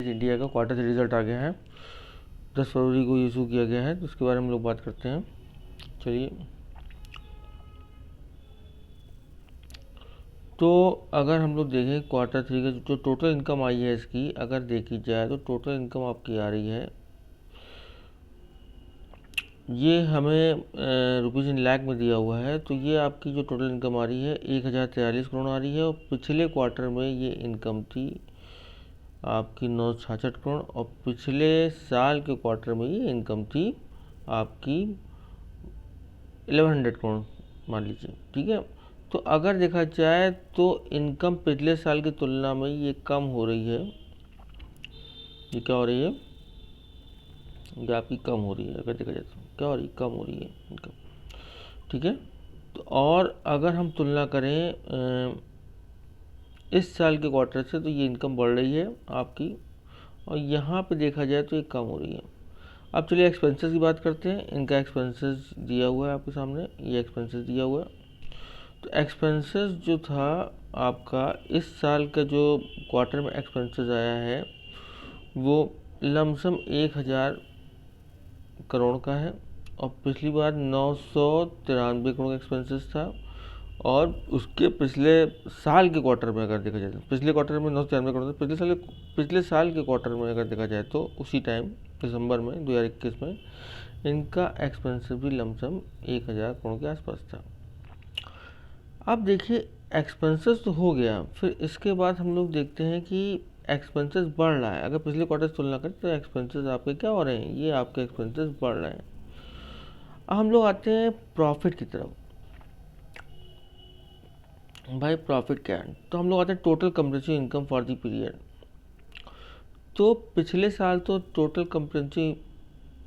India का quarter 3 result आ गया है, 10 फरवरी को इशू किया गया है, तो उसके बारे में हम लोग बात करते हैं। चलिए, तो अगर हम लोग देखें क्वार्टर 3 का जो टोटल इनकम आई है इसकी अगर देखी जाए तो टोटल इनकम आपकी आ रही है, ये हमें रुपीज़ इन लाख में दिया हुआ है। तो ये आपकी जो टोटल इनकम आ रही है 1043 करोड़ आ रही है, और पिछले क्वार्टर में ये इनकम थी आपकी 966 करोड़, और पिछले साल के क्वार्टर में ये इनकम थी आपकी 1100 करोड़ मान लीजिए, ठीक है। तो अगर देखा जाए तो इनकम पिछले साल की तुलना में ये कम हो रही है, ये क्या हो रही है, ये आपकी कम हो रही है। अगर देखा जाए तो क्या हो रही है, कम हो रही है इनकम, ठीक है। तो और अगर हम तुलना करें इस साल के क्वार्टर से तो ये इनकम बढ़ रही है आपकी, और यहाँ पे देखा जाए तो ये कम हो रही है। अब चलिए एक्सपेंसेस की बात करते हैं। इनका एक्सपेंसेस दिया हुआ है आपके सामने, ये एक्सपेंसेस दिया हुआ है। तो एक्सपेंसेस जो था आपका इस साल का जो क्वार्टर में एक्सपेंसेस आया है वो लमसम 1000 करोड़ का है, और पिछली बार 993 करोड़ का एक्सपेंसेस था, और उसके पिछले साल के क्वार्टर में अगर देखा जाए तो पिछले क्वार्टर में 993 करोड़ था, पिछले साल के क्वार्टर में अगर देखा जाए तो उसी टाइम दिसंबर में 2021 में इनका एक्सपेंसिव भी लमसम 1000 करोड़ के आसपास था। अब देखिए एक्सपेंसेस तो हो गया, फिर इसके बाद हम लोग देखते हैं कि एक्सपेंसेस बढ़ रहा है। अगर पिछले क्वार्टर से तुलना करें तो एक्सपेंसेस आपके क्या हो रहे हैं, ये आपके एक्सपेंसेस बढ़ रहे हैं। अब हम लोग आते हैं प्रॉफिट की तरफ। भाई प्रॉफिट क्या है, तो हम लोग आते हैं total compressive income for the period. तो पिछले साल तो total compressive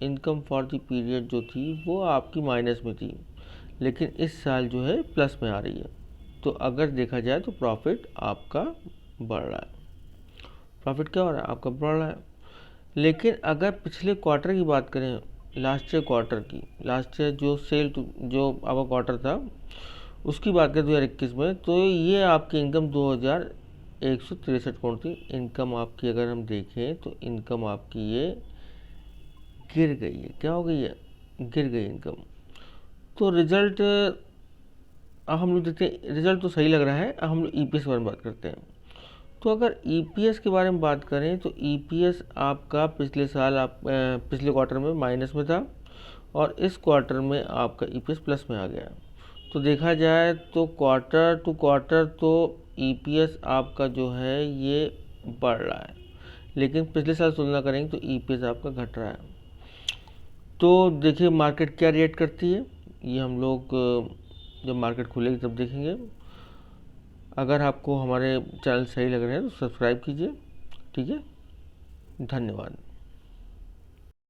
income for the period जो थी वो आपकी माइनस में थी, लेकिन इस साल जो है प्लस में आ रही है। तो अगर देखा जाए तो प्रॉफिट आपका बढ़ रहा है। प्रॉफिट क्या हो रहा है, आपका बढ़ रहा है। लेकिन अगर पिछले क्वार्टर की बात करें, लास्ट ईयर क्वार्टर की, लास्ट ईयर जो जो आपका क्वार्टर था उसकी बात करें 2021 में, तो ये आपकी इनकम 2163 करोड़ थी। इनकम आपकी अगर हम देखें तो इनकम आपकी ये गिर गई है। क्या हो गई है, गिर गई इनकम। तो रिजल्ट अब हम लोग देखते हैं, रिजल्ट तो सही लग रहा है। अब हम लोग ईपीएस के बारे में बात करते हैं। तो अगर ईपीएस के बारे में बात करें तो ईपीएस आपका पिछले साल पिछले क्वार्टर में माइनस में था, और इस क्वार्टर में आपका ईपीएस प्लस में आ गया। तो देखा जाए तो क्वार्टर टू क्वार्टर तो ईपीएस आपका जो है ये बढ़ रहा है, लेकिन पिछले साल तुलना करेंगे तो ईपीएस आपका घट रहा है। तो देखिए मार्केट क्या रिएक्ट करती है, ये हम लोग जब मार्केट खुलेगी तब देखेंगे। अगर आपको हमारे चैनल सही लग रहे हैं तो सब्सक्राइब कीजिए, ठीक है। धन्यवाद।